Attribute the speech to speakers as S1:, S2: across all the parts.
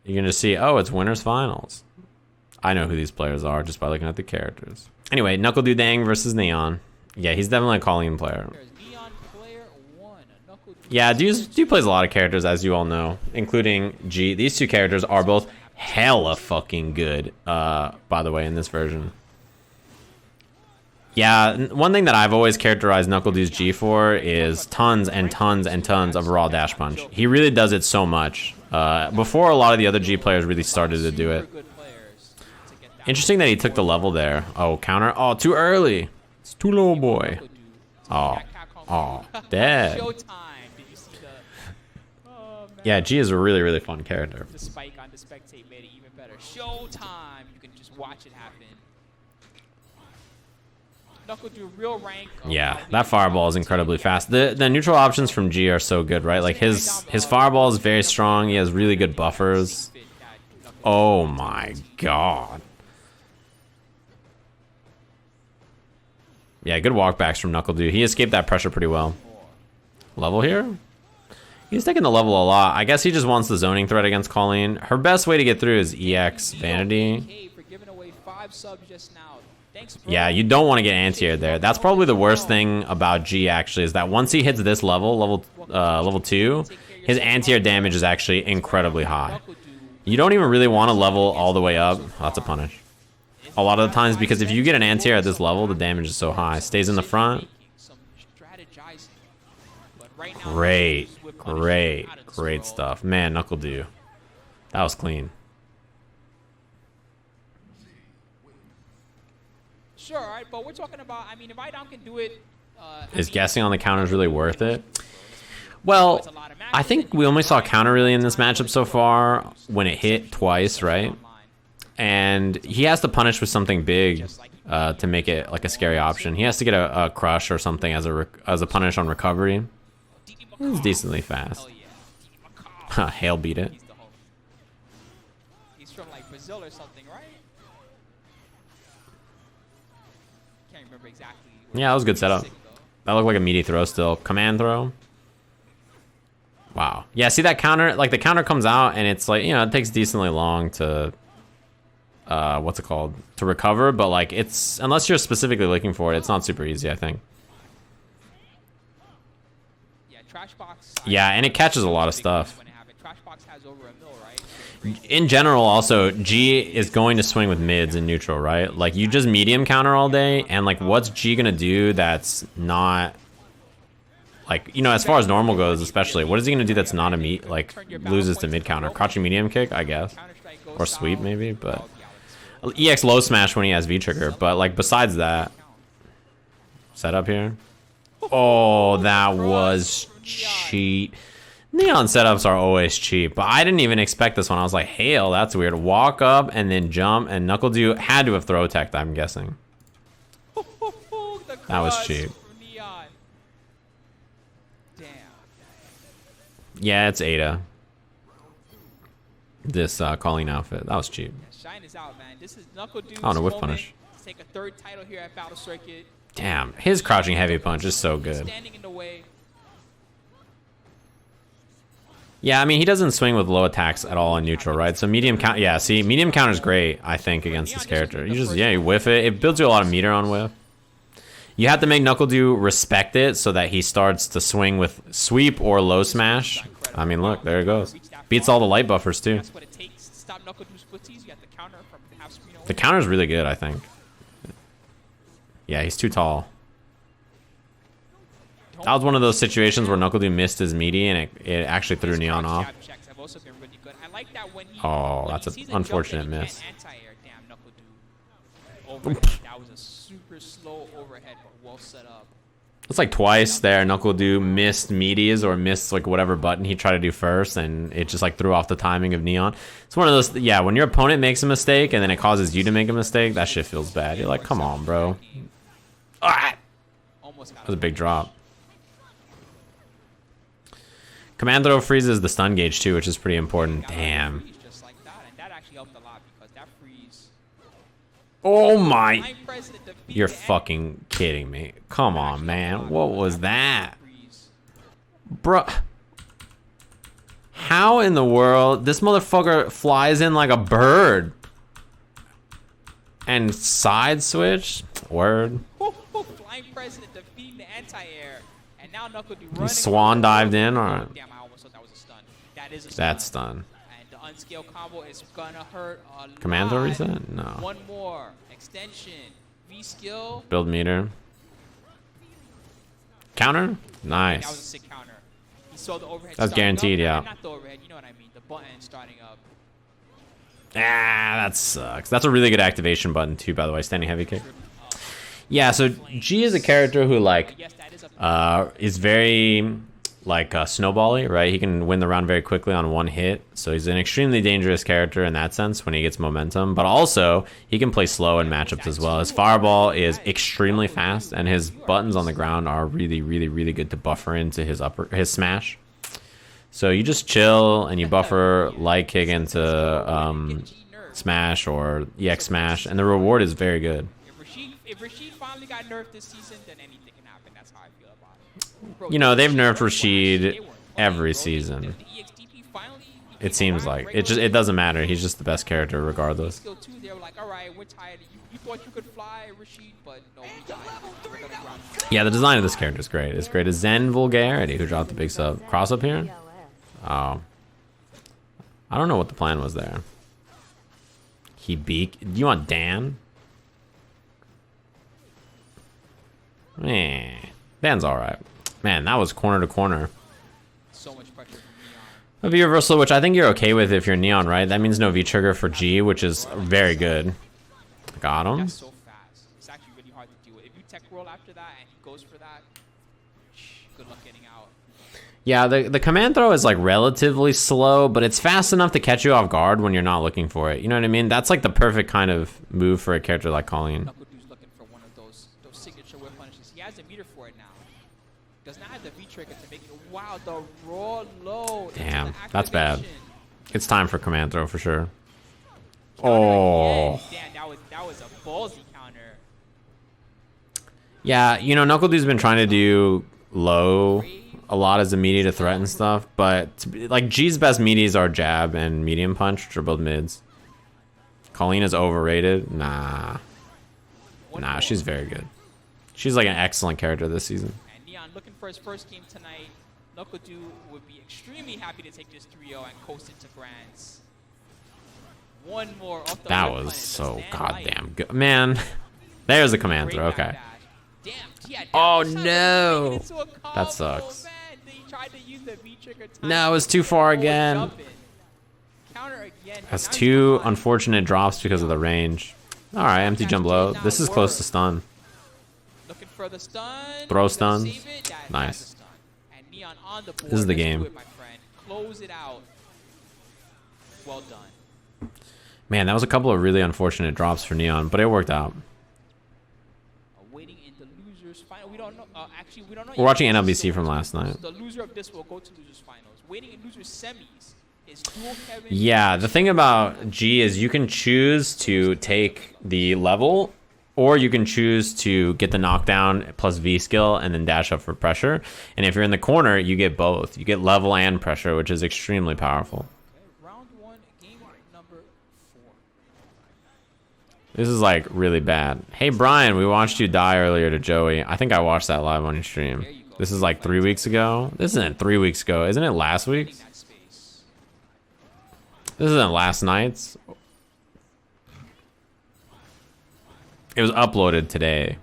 S1: you're gonna see, oh, it's winners finals. I know who these players are just by looking at the characters. Anyway, Nuckledu Dang versus Neon. Yeah, he's definitely a Kolin player. Yeah, Dude plays a lot of characters, as you all know, including G. These two characters are both hella fucking good, by the way, in this version. Yeah, one thing that I've always characterized Nuckledu's G for is tons and tons and tons of raw dash punch. He really does it so much. Before a lot of the other G players really started to do it. Interesting that he took the level there. Oh, counter. Oh, too early. It's too low, boy. Oh, dead. Yeah, G is a really, really fun character.
S2: The spike on the spectate made it even better. Showtime. You can just watch it happen. Nuckledu real rank.
S1: Yeah, that fireball is incredibly fast. The neutral options from G are so good, right? Like his fireball is very strong. He has really good buffers. Oh my god. Yeah, good walkbacks from Nuckledu. He escaped that pressure pretty well. Level here? He's taking the level a lot. I guess he just wants the zoning threat against Kolin. Her best way to get through is EX Vanity. Yeah, you don't want to get anti-air there. That's probably the worst thing about G, actually, is that once he hits this level 2, his anti-air damage is actually incredibly high. You don't even really want to level all the way up. Oh, that's a punish. A lot of the times, because if you get an anti-air at this level, the damage is so high. Stays in the front. Great stuff. Man, Nuckledu. That was clean.
S2: Sure, alright, but we're talking about, I mean, if IDOM can do it...
S1: Is guessing on the counters really worth it? Well, I think we only saw counter really in this matchup so far when it hit twice, right? And he has to punish with something big to make it like a scary option. He has to get a crush or something as a punish on recovery. It's decently fast. Hail beat it.
S2: He's from like Brazil or something, right? Can't remember exactly.
S1: Yeah, that was a good setup. That looked like a meaty throw still. Command throw. Wow. Yeah, see that counter? Like the counter comes out and it's like, you know, it takes decently long to what's it called? To recover, but like it's, unless you're specifically looking for it, it's not super easy, I think. Yeah, and it catches a lot of stuff. In general, also, G is going to swing with mids and neutral, right? Like, you just medium counter all day, and, like, what's G gonna do that's not... Like, you know, as far as normal goes, especially, what is he gonna do that's not a like, loses to mid counter? Crouching medium kick, I guess. Or sweep, maybe, but... EX low smash when he has V-trigger, but, like, besides that... Setup here. Oh, that was cheat. Neon setups are always cheap, but I didn't even expect this one. I was like, hail, that's weird. Walk up and then jump, and Nuckledu had to have throw teched, I'm guessing. That was cheap. Yeah, it's Ada. This Kolin outfit. That was cheap. Oh, no whiff punish.
S2: Take a third title here at Battle Circuit.
S1: Damn, his crouching heavy punch is so good. Yeah, I mean, he doesn't swing with low attacks at all in neutral, right? So medium count, yeah, see, medium counter is great, I think, against this character. You just, yeah, you whiff it. It builds you a lot of meter on whiff. You have to make Nuckledu respect it so that he starts to swing with sweep or low smash. I mean, look, there it goes. Beats all the light buffers, too. The counter's really good, I think. Yeah, he's too tall. That was one of those situations where Nuckledu missed his meaty and it actually threw Neon off. Oh, that's an unfortunate miss. It's like twice there, Nuckledu missed meaties or missed like whatever button he tried to do first, and it just like threw off the timing of Neon. It's one of those, yeah, when your opponent makes a mistake and then it causes you to make a mistake, that shit feels bad. You're like, come on, bro. Ah! That was a big drop. Command throw freezes the stun gauge too, which is pretty important. Damn. Oh my. You're fucking kidding me. Come on, man. What was that? Bruh. How in the world? This motherfucker flies in like a bird. And side switch? Word.
S2: Flying president defeating the anti-air. And now Nuckledu running.
S1: Swan dived in. Alright.
S2: Damn, I almost thought that was a stun. That is a stun.
S1: That's stun.
S2: And the unscaled combo is gonna hurt a lot.
S1: Commando reset? No.
S2: One more. Extension. V-skill.
S1: Build meter. Counter? Nice.
S2: That was a sick counter. He saw the overhead.
S1: That's guaranteed,
S2: up.
S1: yeah.
S2: Not the overhead, you know what I mean. The button starting up.
S1: Ah, that sucks. That's a really good activation button too, by the way. Standing heavy kick. Yeah, so G is a character who like is very like snowbally, right? He can win the round very quickly on one hit. So he's an extremely dangerous character in that sense when he gets momentum. But also he can play slow in matchups as well. His fireball is extremely fast, and his buttons on the ground are really, really, really good to buffer into his smash. So you just chill and you buffer light kick into smash or EX smash, and the reward is very good.
S2: If Rashid finally got nerfed this season, then anything can happen. That's how I feel about it. Bro,
S1: you know, they've nerfed Rashid every season. It seems like it doesn't matter. He's just the best character regardless.
S2: They were like, all right, we're tired. You thought you could fly, Rashid, but no, we died.
S1: Yeah, the design of this character is great. It's great as Zen Vulgarity, who dropped the big sub. Cross up here? Oh. I don't know what the plan was there. He beak. You want Dan? Man. Dan's alright. Man, that was corner to corner.
S2: So much pressure from Neon.
S1: A V reversal, which I think you're okay with if you're Neon, right? That means no V trigger for G, which is very good. Got him.
S2: That's so fast. It's actually really hard to deal with. If you tech roll after that and he goes for that, good luck getting out.
S1: Yeah, the command throw is like relatively slow, but it's fast enough to catch you off guard when you're not looking for it. You know what I mean? That's like the perfect kind of move for a character like Kolin.
S2: Nuckledu's looking for one of those signature whip punishes. He has a meter for it now. Does not have the V trigger to make it. Wow, the raw low.
S1: Damn, that's bad. It's time for command throw for sure.
S2: Oh. Damn, that was a ballsy counter.
S1: Yeah, you know, Nuckledu's been trying to do low a lot as a meaty to threaten stuff, but like G's best meaties are jab and medium punch, which are both mids. Kolin is overrated. Nah, she's very good. She's like an excellent character this season.
S2: And Neon looking for his first game tonight. Nuckledu would be extremely happy to take this 3-0 and coast into Grands. One more off the
S1: that was so goddamn good, man. There's a command throw. Okay.
S2: Damn,
S1: oh no, that sucks. No, it was too far again. That's two unfortunate drops because of the range. All right, empty jump low. This is close to stun.
S2: Looking for the stun.
S1: Throw stuns. Nice. This is the game.
S2: Close it out. Well done.
S1: Man, that was a couple of really unfortunate drops for Neon, but it worked out.
S2: Waiting in the losers final. We don't know. Actually, we don't know.
S1: We're watching NLBC from last night.
S2: The loser of this will go to losers finals. Waiting in losers semis is dual Kevin.
S1: Yeah, the thing about G is you can choose to take the level, or you can choose to get the knockdown plus V skill and then dash up for pressure. And if you're in the corner, you get both. You get level and pressure, which is extremely powerful.
S2: Round 1, game number 4.
S1: This is like really bad. Hey Brian, we watched you die earlier to Joey. I think I watched that live on your stream. This is like 3 weeks ago. This isn't 3 weeks ago. Isn't it last week? This isn't last night's. It was uploaded today.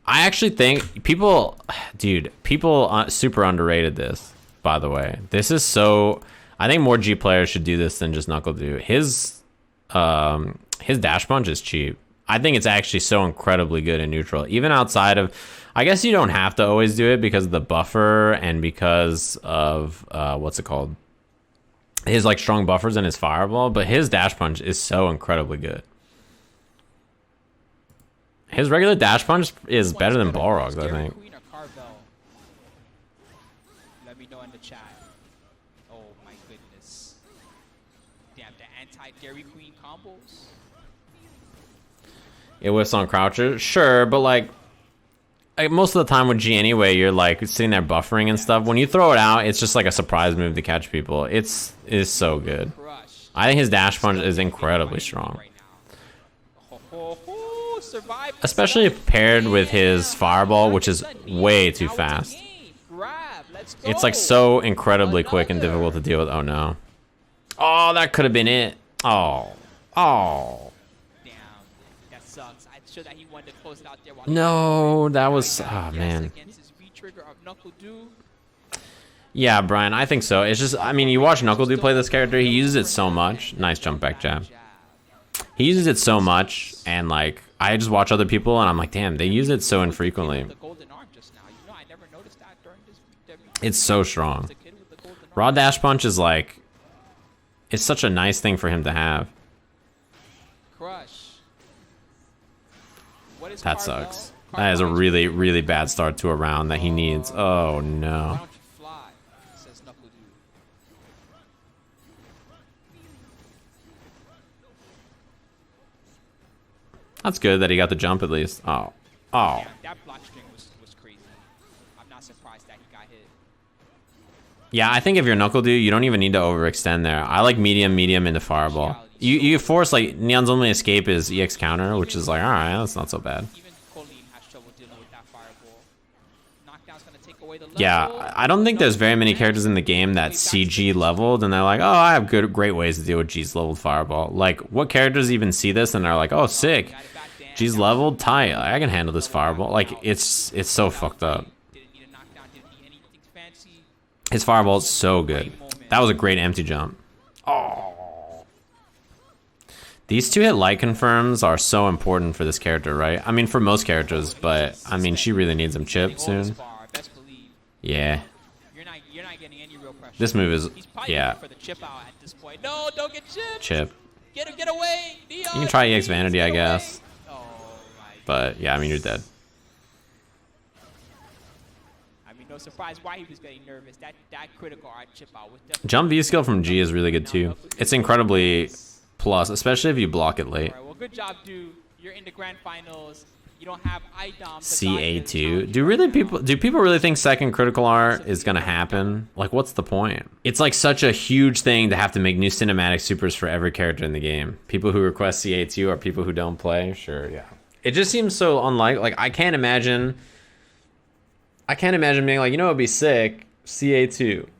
S1: I actually think people, dude, people super underrated this, by the way. This is so, I think more G players should do this than just Nuckledu. His dash punch is cheap. I think it's actually so incredibly good in neutral. Even outside of, I guess you don't have to always do it because of the buffer and because of, what's it called? His like strong buffers and his fireball, but his dash punch is so incredibly good. His regular dash punch is better than Balrog's, I think.
S2: Let me know in the chat. Oh my goodness. Damn, the anti-Dairy Queen combos.
S1: It whiffs on Croucher, sure, but like, most of the time with G anyway, you're like sitting there buffering and stuff. When you throw it out, it's just like a surprise move to catch people. It is so good.
S2: Crush.
S1: I think his dash punch is incredibly strong.
S2: Right now. Survive.
S1: Especially paired with his fireball, which is way too
S2: Now it's a
S1: fast.
S2: game. Grab. Let's go.
S1: It's like so incredibly quick and difficult to deal with. Oh no. Oh, that could have been it. Oh. Oh.
S2: Damn. That sucks. I'm sure that he wanted to close it out there.
S1: No, that was... Oh, man.
S2: Against his V-trigger of Nuckledu.
S1: Yeah, Brian, I think so. It's just... I mean, you watch Nuckledu play this character. He uses it so much. Nice jump back jab. He uses it so much, and, like, I just watch other people, and I'm like, damn, they use it so infrequently.
S2: The golden arm just now. You know, I never noticed that during this.
S1: It's so strong. Raw dash punch is, like... It's such a nice thing for him to have.
S2: Crush. What is
S1: That
S2: Carvel?
S1: sucks. That is a really, really bad start to a round that he needs. Oh,
S2: Why
S1: no.
S2: don't you fly? Says Nuckledu.
S1: That's good that he got the jump at least. Oh. Oh.
S2: Damn, that block string was crazy. I'm not surprised that he got hit.
S1: Yeah, I think if you're Nuckledu, you don't even need to overextend there. I like medium into fireball. You force, like, Neon's only escape is EX counter, which is like, alright, that's not so bad.
S2: Even Kolin has trouble dealing with that fireball. Knockdown's gonna take away the level.
S1: Yeah, I don't think there's very many characters in the game that see G leveled, and they're like, oh, I have great ways to deal with G's leveled fireball. Like, what characters even see this and they're like, oh, sick. G's leveled, tight. I can handle this fireball. Like, it's so fucked up.
S2: Didn't need a knockdown, didn't need anything fancy.
S1: His fireball is so good. That was a great empty jump. Oh. These 2-hit light confirms are so important for this character, right? I mean, for most characters, but I mean, she really needs them chip soon.
S2: Best believe.
S1: Yeah.
S2: You're not getting any real pressure.
S1: This move is,
S2: He's probably
S1: yeah,
S2: going for the chip out at this point. No, don't get chipped.
S1: chip.
S2: Get away. Neon,
S1: You can try EX
S2: please,
S1: Vanity,
S2: get
S1: I
S2: away.
S1: guess.
S2: Oh my.
S1: But yeah, I mean, you're dead.
S2: I mean, no surprise why he was getting nervous. That critical art chip out was definitely.
S1: Jump V skill from G is really good too. It's incredibly plus, especially if you block it late.
S2: All right, well, good job, dude. You're in the grand finals. You don't have IDOM.
S1: CA2. Do people really think second critical art is gonna happen? Like, what's the point? It's like such a huge thing to have to make new cinematic supers for every character in the game. People who request CA2 are people who don't play. Sure, yeah. It just seems so unlikely. Like, I can't imagine being like, you know, it'd be sick, CA2.